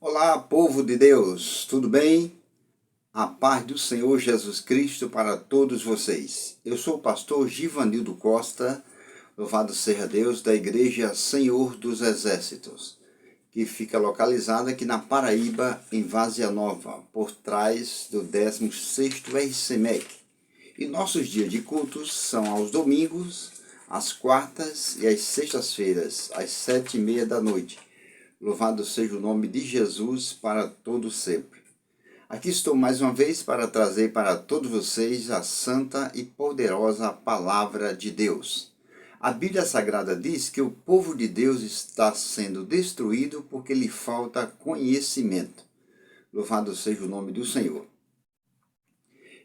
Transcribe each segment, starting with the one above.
Olá, povo de Deus, tudo bem? A paz do Senhor Jesus Cristo para todos vocês. Eu sou o pastor Givanildo Costa, louvado seja Deus, da Igreja Senhor dos Exércitos, que fica localizada aqui na Paraíba, em Várzea Nova, por trás do 16º RCMEC. E nossos dias de cultos são aos domingos, às quartas e às sextas-feiras, às 7h30 da noite. Louvado seja o nome de Jesus para todo sempre. Aqui estou mais uma vez para trazer para todos vocês a santa e poderosa palavra de Deus. A Bíblia Sagrada diz que o povo de Deus está sendo destruído porque lhe falta conhecimento. Louvado seja o nome do Senhor.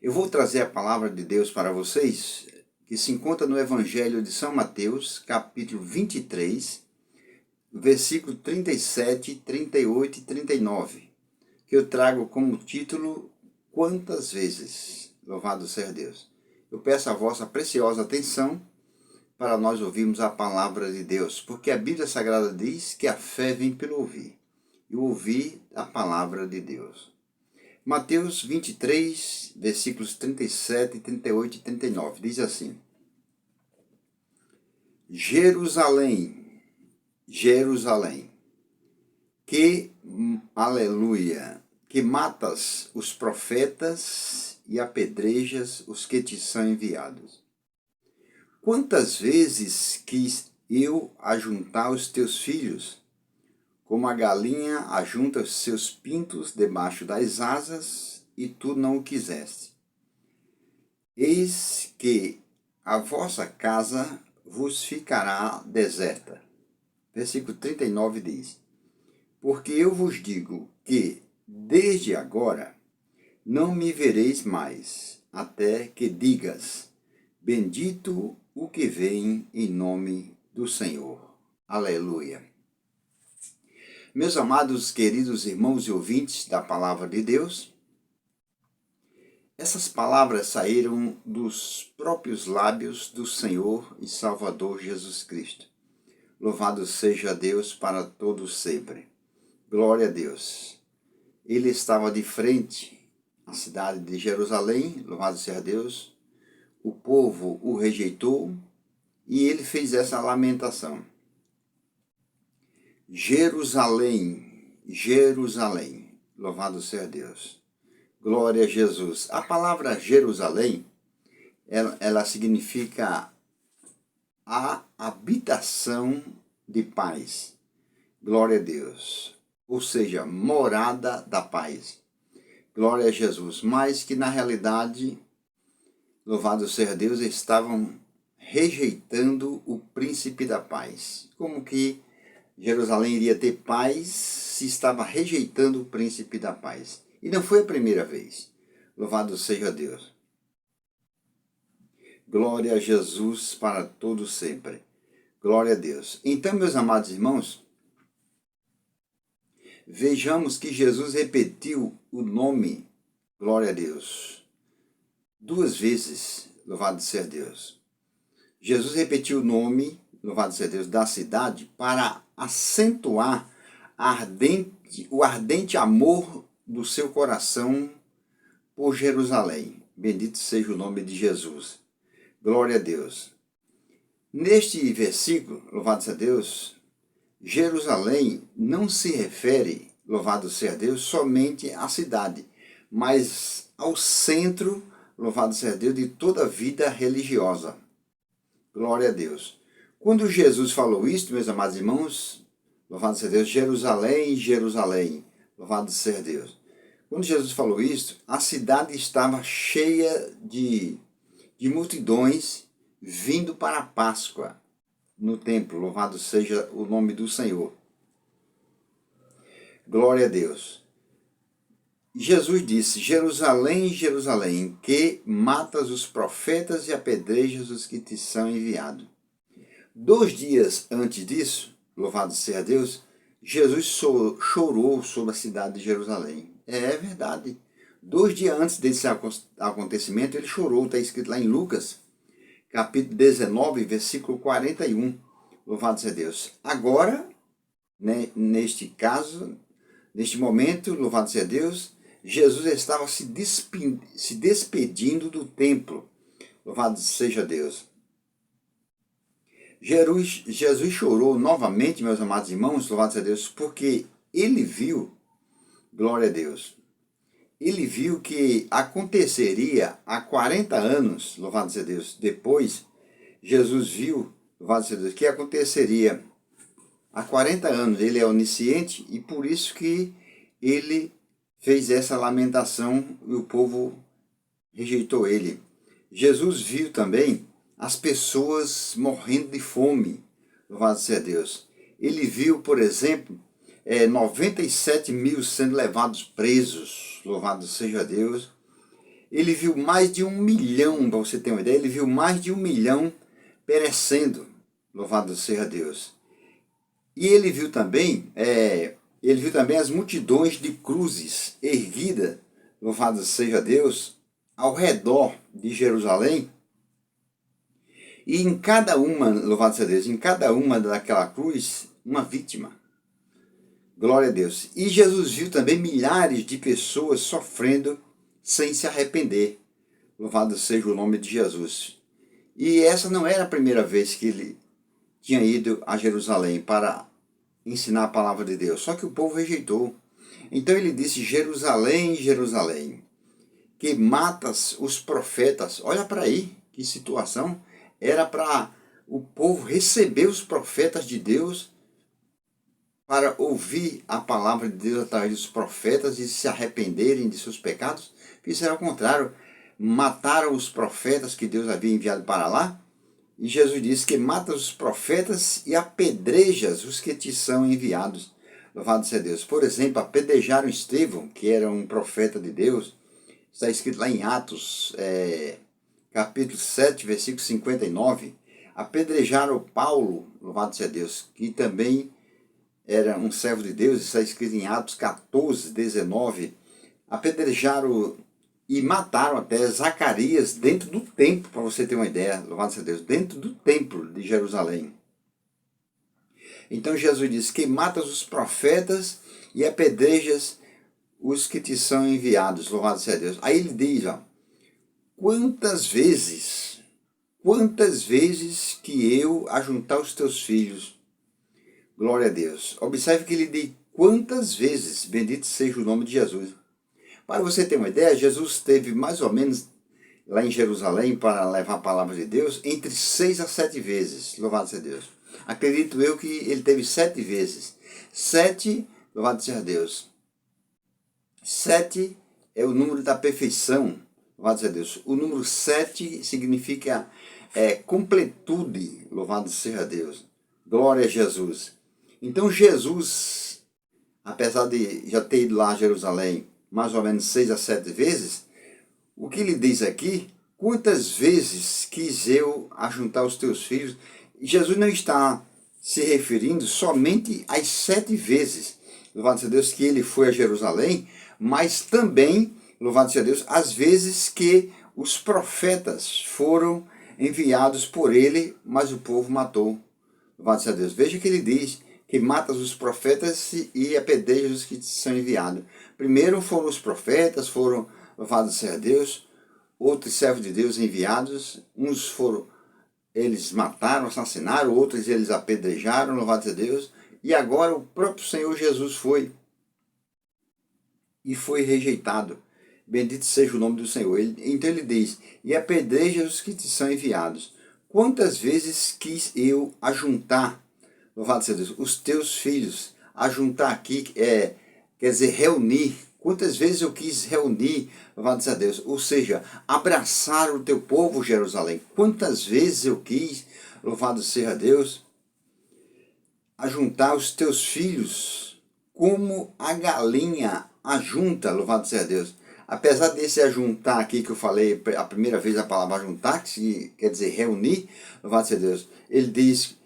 Eu vou trazer a palavra de Deus para vocês, que se encontra no Evangelho de São Mateus, capítulo 23, versículo 37, 38 e 39, que eu trago como título, Quantas vezes? Louvado seja Deus. Eu peço a vossa preciosa atenção para nós ouvirmos a palavra de Deus, porque a Bíblia Sagrada diz que a fé vem pelo ouvir, e o ouvir a palavra de Deus. Mateus 23, versículos 37, 38 e 39, diz assim: Jerusalém, Jerusalém, aleluia, que matas os profetas e apedrejas os que te são enviados. Quantas vezes quis eu ajuntar os teus filhos, como a galinha ajunta os seus pintos debaixo das asas, e tu não o quiseste. Eis que a vossa casa vos ficará deserta. Versículo 39 diz: Porque eu vos digo que, desde agora, não me vereis mais, até que digas, bendito o que vem em nome do Senhor. Aleluia. Meus amados, queridos irmãos e ouvintes da Palavra de Deus, essas palavras saíram dos próprios lábios do Senhor e Salvador Jesus Cristo. Louvado seja Deus para todos sempre. Glória a Deus. Ele estava de frente à cidade de Jerusalém, louvado seja Deus. O povo o rejeitou e ele fez essa lamentação. Jerusalém, Jerusalém, louvado seja Deus. Glória a Jesus. A palavra Jerusalém, ela significa a habitação de paz. Glória a Deus. Ou seja, morada da paz. Glória a Jesus. Mas que na realidade, louvado seja Deus, estavam rejeitando o príncipe da paz. Como que Jerusalém iria ter paz se estava rejeitando o príncipe da paz? E não foi a primeira vez. Louvado seja Deus. Glória a Jesus para todo sempre. Glória a Deus. Então, meus amados irmãos, vejamos que Jesus repetiu o nome, glória a Deus, 2 vezes, louvado seja Deus. Jesus repetiu o nome, louvado seja Deus, da cidade para acentuar o ardente amor do seu coração por Jerusalém. Bendito seja o nome de Jesus. Glória a Deus. Neste versículo, louvado seja Deus, Jerusalém não se refere, louvado seja Deus, somente à cidade, mas ao centro, louvado seja Deus, de toda a vida religiosa. Glória a Deus. Quando Jesus falou isso, meus amados irmãos, louvado seja Deus, Jerusalém, Jerusalém, louvado seja Deus. Quando Jesus falou isso, a cidade estava cheia de multidões vindo para a Páscoa no templo, louvado seja o nome do Senhor. Glória a Deus. Jesus disse, Jerusalém, Jerusalém, que matas os profetas e apedrejas os que te são enviados. 2 dias antes disso, louvado seja Deus, Jesus chorou sobre a cidade de Jerusalém. É verdade. 2 dias antes desse acontecimento, ele chorou, está escrito lá em Lucas, capítulo 19, versículo 41. Louvado seja Deus. Agora, né, neste caso, Neste momento, louvado seja Deus, Jesus estava se despedindo do templo. Louvado seja Deus. Jesus chorou novamente, meus amados irmãos, louvado seja Deus, porque ele viu, glória a Deus, ele viu que aconteceria há 40 anos, louvado seja Deus, depois, Jesus viu, louvado seja Deus, que aconteceria há 40 anos. Ele é onisciente e por isso que ele fez essa lamentação e o povo rejeitou ele. Jesus viu também as pessoas morrendo de fome, louvado seja Deus. Ele viu, por exemplo, 97 mil sendo levados presos, louvado seja Deus. Ele viu mais de 1 milhão, para você ter uma ideia, ele viu mais de 1 milhão perecendo, louvado seja Deus. E ele viu também as multidões de cruzes erguidas, louvado seja Deus, ao redor de Jerusalém. E em cada uma, louvado seja Deus, em cada uma daquela cruz, uma vítima. Glória a Deus. E Jesus viu também milhares de pessoas sofrendo sem se arrepender. Louvado seja o nome de Jesus. E essa não era a primeira vez que ele tinha ido a Jerusalém para ensinar a palavra de Deus. Só que o povo rejeitou. Então ele disse: Jerusalém, Jerusalém, que matas os profetas. Olha para aí, que situação. Era para o povo receber os profetas de Deus, para ouvir a palavra de Deus através dos profetas e se arrependerem de seus pecados. Fizeram ao contrário, mataram os profetas que Deus havia enviado para lá. E Jesus disse que mata os profetas e apedrejas os que te são enviados. Louvado seja Deus. Por exemplo, apedrejaram Estevão, que era um profeta de Deus. Está escrito lá em Atos, capítulo 7, versículo 59. Apedrejaram Paulo, louvado seja Deus, que também era um servo de Deus. Está escrito em Atos 14, 19. Apedrejaram e mataram até Zacarias dentro do templo, para você ter uma ideia, louvado seja Deus, dentro do templo de Jerusalém. Então Jesus diz que matas os profetas e apedrejas os que te são enviados, louvado seja Deus. Aí ele diz, quantas vezes que eu ajuntar os teus filhos, glória a Deus. Observe que ele diz quantas vezes, bendito seja o nome de Jesus. Para você ter uma ideia, Jesus esteve mais ou menos lá em Jerusalém para levar a palavra de Deus entre 6 a 7 vezes, louvado seja Deus. Acredito eu que ele teve 7 vezes. 7, louvado seja Deus. 7 é o número da perfeição, louvado seja Deus. O número 7 significa completude, louvado seja Deus. Glória a Jesus. Então Jesus, apesar de já ter ido lá a Jerusalém mais ou menos 6 a 7 vezes, o que ele diz aqui, quantas vezes quis eu ajuntar os teus filhos? Jesus não está se referindo somente às 7 vezes, louvado seja Deus, que ele foi a Jerusalém, mas também, louvado seja Deus, as vezes que os profetas foram enviados por ele, mas o povo matou. Louvado seja Deus. Veja que ele diz que matas os profetas e apedrejas os que te são enviados. Primeiro foram os profetas, foram, louvado seja Deus, outros servos de Deus enviados, uns foram, eles mataram, assassinaram, outros eles apedrejaram, louvado seja Deus, e agora o próprio Senhor Jesus foi rejeitado. Bendito seja o nome do Senhor. Então ele diz, e apedreja os que te são enviados. Quantas vezes quis eu ajuntar, louvado seja Deus, os teus filhos? Ajuntar aqui quer dizer reunir. Quantas vezes eu quis reunir, louvado seja Deus, ou seja, abraçar o teu povo, Jerusalém. Quantas vezes eu quis, louvado seja Deus, ajuntar os teus filhos, como a galinha ajunta, louvado seja Deus. Apesar desse ajuntar aqui que eu falei a primeira vez a palavra ajuntar, que quer dizer reunir, louvado seja Deus, ele diz,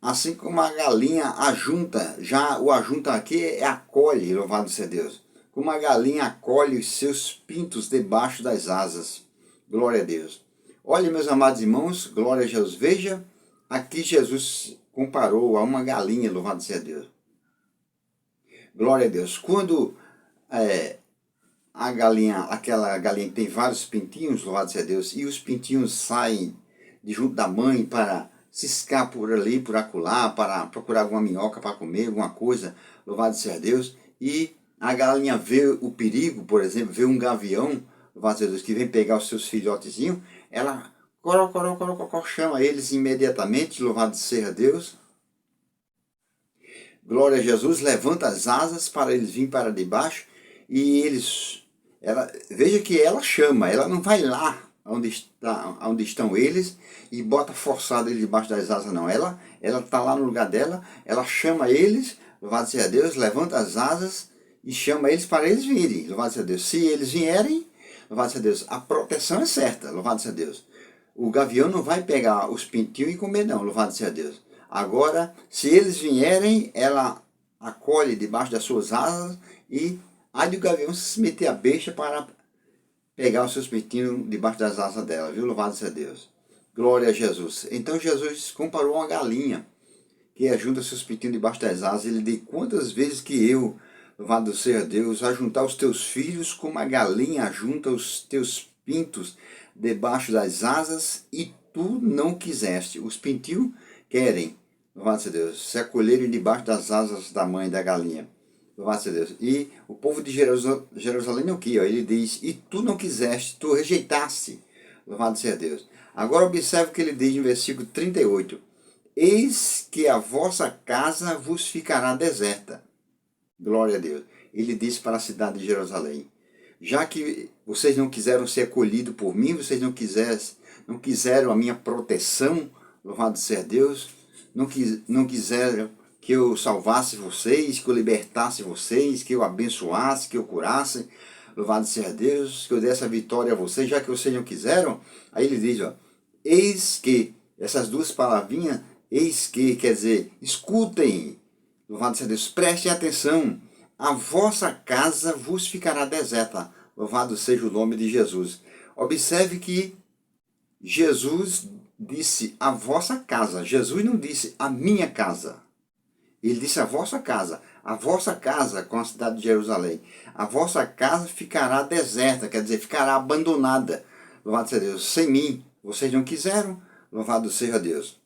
assim como a galinha ajunta, já o ajunta aqui é acolhe, louvado seja Deus. Como a galinha acolhe os seus pintos debaixo das asas. Glória a Deus. Olha, meus amados irmãos, glória a Jesus. Veja, aqui Jesus comparou a uma galinha, louvado seja Deus. Glória a Deus. Quando a galinha, aquela galinha que tem vários pintinhos, louvado seja Deus, e os pintinhos saem de junto da mãe para ciscar por ali, por acolá, para procurar alguma minhoca para comer, alguma coisa, louvado seja Deus, e a galinha vê o perigo, por exemplo, vê um gavião, louvado seja Deus, que vem pegar os seus filhotezinhos, ela chama eles imediatamente, louvado seja Deus. Glória a Jesus, levanta as asas para eles virem para debaixo e veja que ela chama, ela não vai lá onde estão eles e bota forçado eles debaixo das asas, não. Ela está lá no lugar dela, ela chama eles, louvado seja Deus, levanta as asas e chama eles para eles virem, louvado seja Deus. Se eles vierem, louvado seja Deus, a proteção é certa, louvado seja Deus. O gavião não vai pegar os pintinhos e comer, não, louvado seja Deus. Agora, se eles vierem, ela acolhe debaixo das suas asas e há de o gavião se meter a besta para pegar os seus pintinhos debaixo das asas dela, viu? Louvado seja Deus. Glória a Jesus. Então Jesus comparou uma galinha que ajunta seus pintinhos debaixo das asas. Ele diz, quantas vezes que eu, louvado seja Deus, ajuntar os teus filhos como a galinha ajunta os teus pintos debaixo das asas e tu não quiseste. Os pintinhos querem, louvado seja Deus, se acolherem debaixo das asas da mãe da galinha. Louvado seja Deus. E o povo de Jerusalém não quis, ele diz, e tu não quiseste, tu rejeitaste. Louvado seja Deus. Agora observe o que ele diz no versículo 38. Eis que a vossa casa vos ficará deserta. Glória a Deus. Ele disse para a cidade de Jerusalém, já que vocês não quiseram ser acolhidos por mim, vocês não quiseram a minha proteção, louvado seja Deus, não quiseram que eu salvasse vocês, que eu libertasse vocês, que eu abençoasse, que eu curasse, louvado seja Deus, que eu desse a vitória a vocês, já que vocês não quiseram. Aí ele diz, ó, eis que, essas duas palavrinhas, eis que, quer dizer, escutem, louvado seja Deus, prestem atenção, a vossa casa vos ficará deserta, louvado seja o nome de Jesus. Observe que Jesus disse a vossa casa, Jesus não disse a minha casa. Ele disse a vossa casa com a cidade de Jerusalém, a vossa casa ficará deserta, quer dizer, ficará abandonada, louvado seja Deus, sem mim, vocês não quiseram, louvado seja Deus.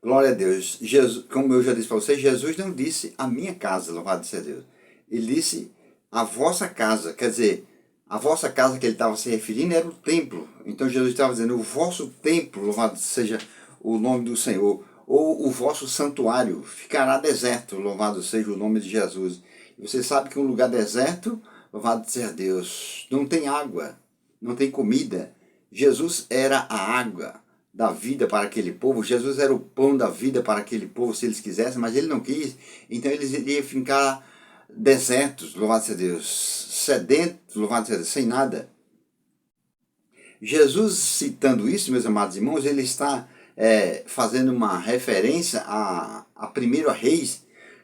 Glória a Deus, Jesus, como eu já disse para vocês, Jesus não disse a minha casa, louvado seja Deus, ele disse a vossa casa, quer dizer, a vossa casa que ele estava se referindo era o templo, então Jesus estava dizendo, o vosso templo, louvado seja o nome do Senhor, ou o vosso santuário ficará deserto, louvado seja o nome de Jesus. E você sabe que um lugar deserto, louvado seja Deus, não tem água, não tem comida. Jesus era a água da vida para aquele povo, Jesus era o pão da vida para aquele povo, se eles quisessem, mas ele não quis, então eles iriam ficar desertos, louvado seja Deus, sedentos, louvado seja Deus, sem nada. Jesus, citando isso, meus amados irmãos, ele está fazendo uma referência a 1 Reis,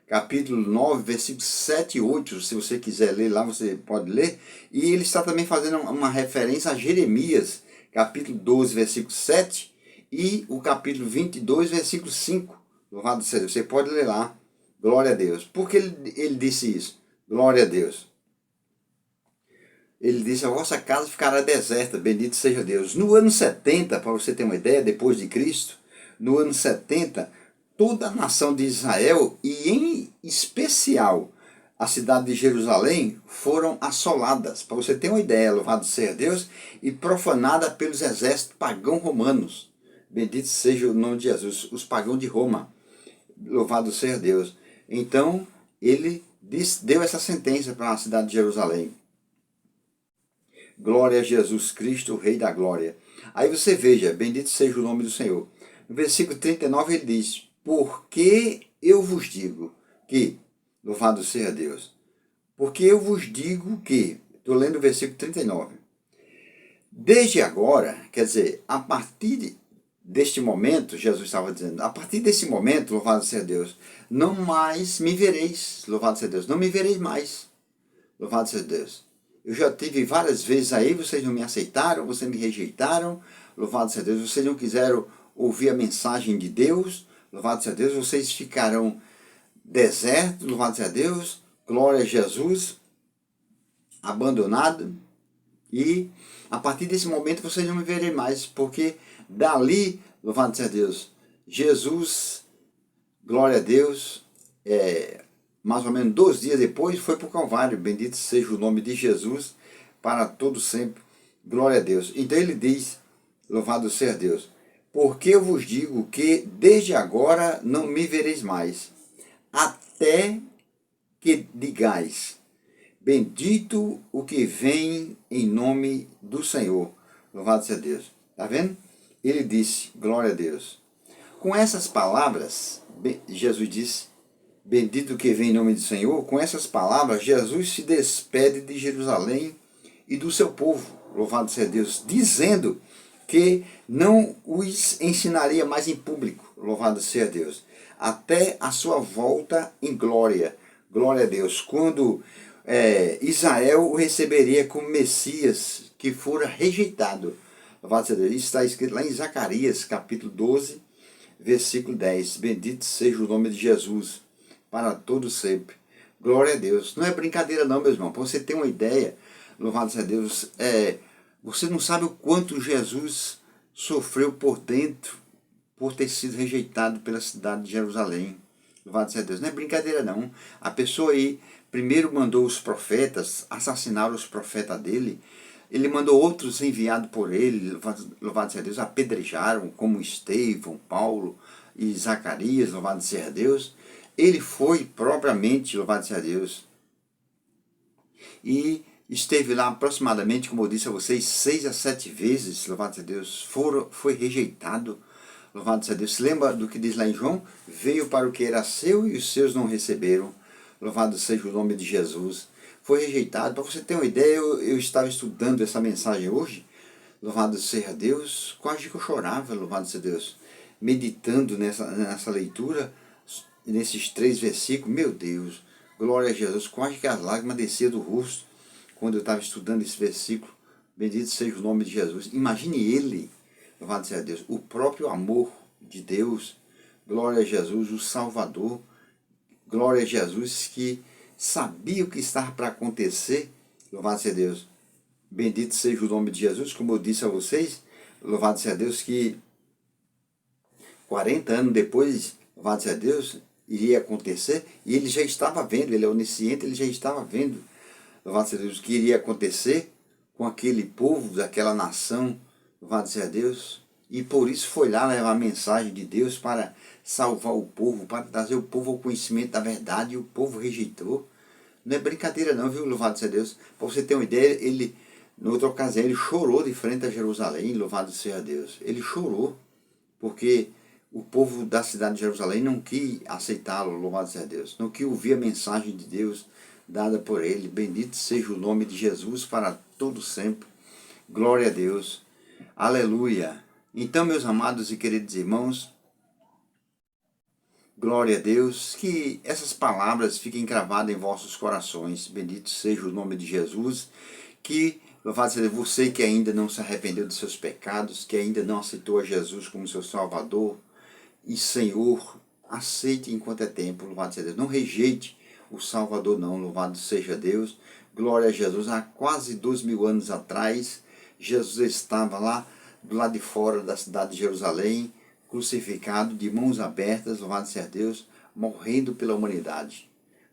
capítulo 9, versículos 7 e 8, se você quiser ler lá, você pode ler, e ele está também fazendo uma referência a Jeremias, capítulo 12, versículo 7, e o capítulo 22, versículo 5, louvado seja Deus, você pode ler lá, glória a Deus. Por que ele disse isso? Glória a Deus. Ele disse, a vossa casa ficará deserta, bendito seja Deus. No ano 70, para você ter uma ideia, depois de Cristo, no ano 70, toda a nação de Israel, e em especial a cidade de Jerusalém, foram assoladas, para você ter uma ideia, louvado seja Deus, e profanada pelos exércitos pagãos romanos. Bendito seja o nome de Jesus, os pagãos de Roma, louvado seja Deus. Então, ele deu essa sentença para a cidade de Jerusalém. Glória a Jesus Cristo, o Rei da Glória. Aí você veja, bendito seja o nome do Senhor. No versículo 39 ele diz, porque eu vos digo que, louvado seja Deus, porque eu vos digo que, estou lendo o versículo 39, desde agora, quer dizer, a partir deste momento, Jesus estava dizendo, a partir desse momento, louvado seja Deus, não mais me vereis, louvado seja Deus, não me vereis mais, louvado seja Deus. Eu já tive várias vezes aí, vocês não me aceitaram, vocês me rejeitaram, louvado seja Deus, vocês não quiseram ouvir a mensagem de Deus, louvado seja Deus, vocês ficarão deserto, louvado seja Deus, glória a Jesus, abandonado, e a partir desse momento vocês não me verem mais, porque dali, louvado seja Deus, Jesus, glória a Deus, mais ou menos 2 dias depois, foi para o Calvário. Bendito seja o nome de Jesus, para todo sempre, glória a Deus. Então ele diz, louvado seja Deus, porque eu vos digo que desde agora não me vereis mais, até que digais, bendito o que vem em nome do Senhor. Louvado seja Deus. Está vendo? Ele disse, glória a Deus. Com essas palavras, Jesus disse, bendito o que vem em nome do Senhor. Com essas palavras, Jesus se despede de Jerusalém e do seu povo. Louvado seja Deus. Dizendo que não os ensinaria mais em público. Louvado seja Deus. Até a sua volta em glória. Glória a Deus. Quando Israel o receberia como Messias, que fora rejeitado. Louvado seja Deus. Isso está escrito lá em Zacarias, capítulo 12, versículo 10. Bendito seja o nome de Jesus, para todo sempre. Glória a Deus. Não é brincadeira não, meu irmão. Para você ter uma ideia, louvado seja Deus, você não sabe o quanto Jesus sofreu por dentro, por ter sido rejeitado pela cidade de Jerusalém. Louvado seja Deus. Não é brincadeira não. A pessoa aí primeiro mandou os profetas, assassinaram os profetas dele. Ele mandou outros enviados por ele, louvado seja Deus, apedrejaram, como Estevão, Paulo e Zacarias, louvado seja Deus. Ele foi propriamente, louvado seja Deus, e esteve lá aproximadamente, como eu disse a vocês, 6 a 7 vezes, louvado seja Deus, foi rejeitado. Louvado seja Deus. Se lembra do que diz lá em João? Veio para o que era seu e os seus não receberam. Louvado seja o nome de Jesus. Foi rejeitado. Para você ter uma ideia, eu estava estudando essa mensagem hoje. Louvado seja Deus. Quase que eu chorava, louvado seja Deus. Meditando nessa leitura, nesses 3 versículos. Meu Deus, glória a Jesus. Quase que as lágrimas desciam do rosto quando eu estava estudando esse versículo. Bendito seja o nome de Jesus. Imagine ele, louvado seja Deus, o próprio amor de Deus, glória a Jesus, o Salvador, glória a Jesus, que sabia o que estava para acontecer, louvado seja Deus. Bendito seja o nome de Jesus, como eu disse a vocês, louvado seja Deus, que 40 anos depois, louvado seja Deus, iria acontecer, e ele já estava vendo, ele é onisciente, ele já estava vendo, louvado seja Deus, o que iria acontecer com aquele povo, daquela nação, louvado seja Deus, e por isso foi lá levar a mensagem de Deus para salvar o povo, para trazer o povo ao conhecimento da verdade, e o povo rejeitou. Não é brincadeira não, viu, louvado seja Deus. Para você ter uma ideia, ele, na outra ocasião, ele chorou de frente a Jerusalém, louvado seja Deus. Ele chorou, porque o povo da cidade de Jerusalém não quis aceitá-lo, louvado seja Deus. Não quis ouvir a mensagem de Deus dada por ele. Bendito seja o nome de Jesus para todo sempre. Glória a Deus. Aleluia. Então, meus amados e queridos irmãos, glória a Deus, que essas palavras fiquem cravadas em vossos corações. Bendito seja o nome de Jesus. Que, louvado seja você que ainda não se arrependeu dos seus pecados, que ainda não aceitou a Jesus como seu Salvador e Senhor, aceite enquanto é tempo, louvado seja Deus. Não rejeite o Salvador não, louvado seja Deus. Glória a Jesus. Há quase 2000 anos atrás, Jesus estava lá do lado de fora da cidade de Jerusalém, crucificado, de mãos abertas, louvado seja Deus, morrendo pela humanidade.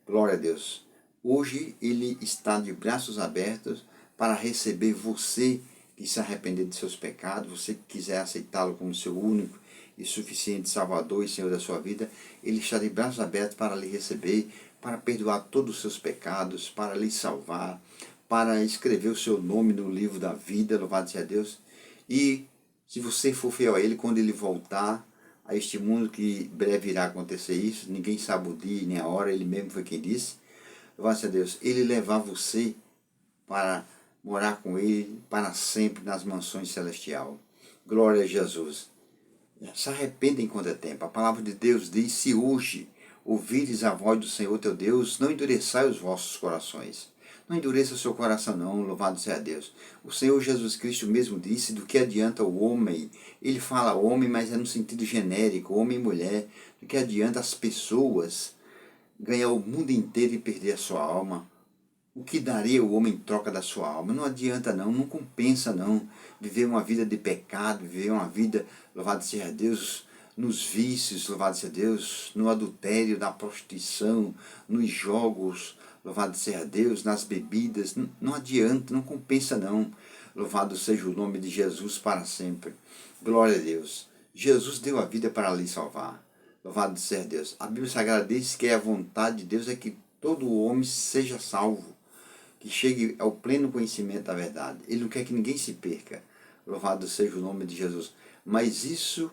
Glória a Deus. Hoje ele está de braços abertos para receber você que se arrepender de seus pecados, você que quiser aceitá-lo como seu único e suficiente Salvador e Senhor da sua vida. Ele está de braços abertos para lhe receber, para perdoar todos os seus pecados, para lhe salvar, para escrever o seu nome no livro da vida, louvado seja Deus. E se você for fiel a ele, quando ele voltar a este mundo, que breve irá acontecer isso, ninguém sabe o dia nem a hora, ele mesmo foi quem disse, louvado seja Deus, ele levar você para morar com ele para sempre nas mansões celestiais. Glória a Jesus. Se arrependa enquanto é tempo. A palavra de Deus diz, se hoje ouvires a voz do Senhor teu Deus, não endureçai os vossos corações. Não endureça o seu coração não, louvado seja Deus. O Senhor Jesus Cristo mesmo disse, do que adianta o homem, ele fala homem, mas é no sentido genérico, homem e mulher, do que adianta as pessoas ganhar o mundo inteiro e perder a sua alma? O que daria o homem em troca da sua alma? Não adianta não, não compensa não viver uma vida de pecado, viver uma vida, louvado seja Deus, nos vícios, louvado seja Deus, no adultério, na prostituição, nos jogos, louvado seja Deus, nas bebidas. Não adianta, não compensa não. Louvado seja o nome de Jesus para sempre. Glória a Deus. Jesus deu a vida para lhe salvar. Louvado seja Deus. A Bíblia Sagrada diz que a vontade de Deus é que todo homem seja salvo, que chegue ao pleno conhecimento da verdade. Ele não quer que ninguém se perca. Louvado seja o nome de Jesus. Mas isso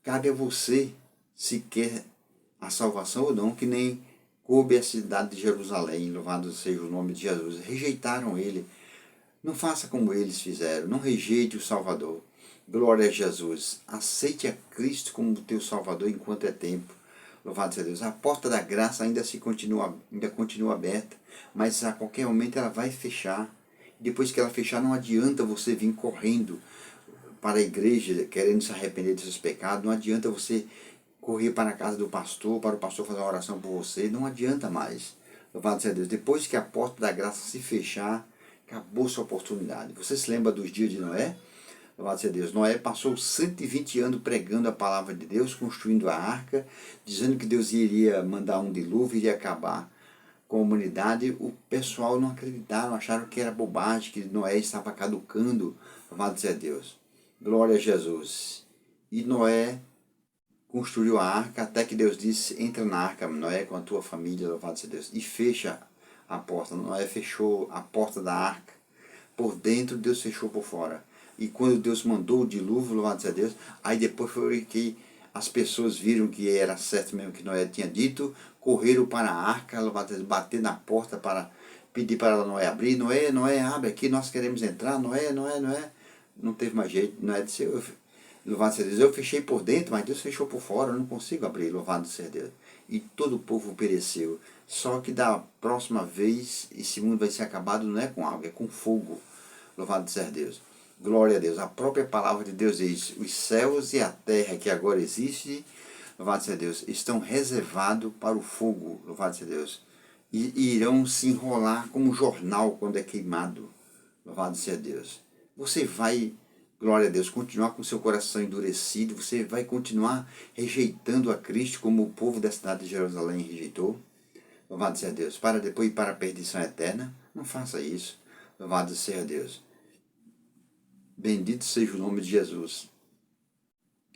cabe a você, se quer a salvação ou não, que nem coube a cidade de Jerusalém. Louvado seja o nome de Jesus. Rejeitaram ele. Não faça como eles fizeram. Não rejeite o Salvador. Glória a Jesus. Aceite a Cristo como teu Salvador enquanto é tempo. Louvado seja Deus. A porta da graça ainda continua aberta, mas a qualquer momento ela vai fechar. Depois que ela fechar, não adianta você vir correndo para a igreja querendo se arrepender dos seus pecados. Não adianta você correr para a casa do pastor, para o pastor fazer uma oração por você. Não adianta mais. Louvado seja Deus. Depois que a porta da graça se fechar, acabou sua oportunidade. Você se lembra dos dias de Noé? Louvado seja Deus. Noé passou 120 anos pregando a palavra de Deus, construindo a arca, dizendo que Deus iria mandar um dilúvio, iria acabar com a humanidade. O pessoal não acreditaram, acharam que era bobagem, que Noé estava caducando. Louvado seja Deus. Glória a Jesus. E Noé construiu a arca, até que Deus disse: entra na arca, Noé, com a tua família, louvado seja Deus. E fecha a porta. Noé fechou a porta da arca por dentro, Deus fechou por fora. E quando Deus mandou o dilúvio, louvado seja Deus, aí depois foi que as pessoas viram que era certo mesmo que Noé tinha dito, correram para a arca, louvado seja Deus, bater na porta para pedir para Noé abrir. Noé, Noé, abre aqui, nós queremos entrar. Noé, Noé, Noé. Não teve mais jeito. Noé disse: louvado seja Deus, eu fechei por dentro, mas Deus fechou por fora, eu não consigo abrir. Louvado seja Deus. E todo o povo pereceu. Só que da próxima vez, esse mundo vai ser acabado não é com água, é com fogo. Louvado seja Deus. Glória a Deus. A própria palavra de Deus diz: os céus e a terra que agora existem, louvado seja Deus, estão reservados para o fogo, louvado seja Deus. E irão se enrolar como um jornal quando é queimado. Louvado seja Deus. Você vai, glória a Deus, continuar com seu coração endurecido, você vai continuar rejeitando a Cristo como o povo da cidade de Jerusalém rejeitou. Louvado seja Deus. Para depois ir para a perdição eterna. Não faça isso. Louvado seja Deus. Bendito seja o nome de Jesus.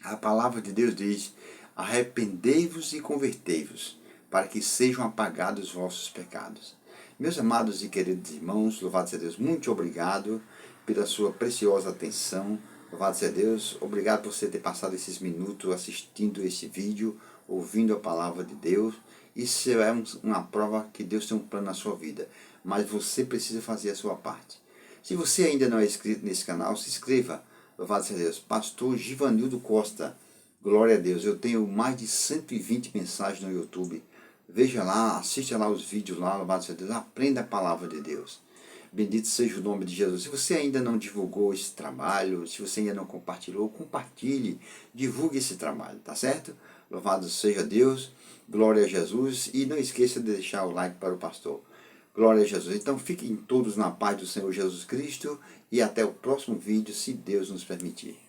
A palavra de Deus diz: arrependei-vos e convertei-vos, para que sejam apagados os vossos pecados. Meus amados e queridos irmãos, louvado seja Deus, muito obrigado pela sua preciosa atenção. Louvado seja Deus, obrigado por você ter passado esses minutos assistindo esse vídeo, ouvindo a palavra de Deus. Isso é uma prova que Deus tem um plano na sua vida, mas você precisa fazer a sua parte. Se você ainda não é inscrito nesse canal, se inscreva. Louvado seja Deus. Pastor Givanildo Costa. Glória a Deus. Eu tenho mais de 120 mensagens no YouTube. Veja lá, assista lá os vídeos lá. Louvado seja Deus. Aprenda a palavra de Deus. Bendito seja o nome de Jesus. Se você ainda não divulgou esse trabalho, se você ainda não compartilhou, compartilhe. Divulgue esse trabalho, tá certo? Louvado seja Deus. Glória a Jesus. E não esqueça de deixar o like para o pastor. Glória a Jesus. Então fiquem todos na paz do Senhor Jesus Cristo e até o próximo vídeo, se Deus nos permitir.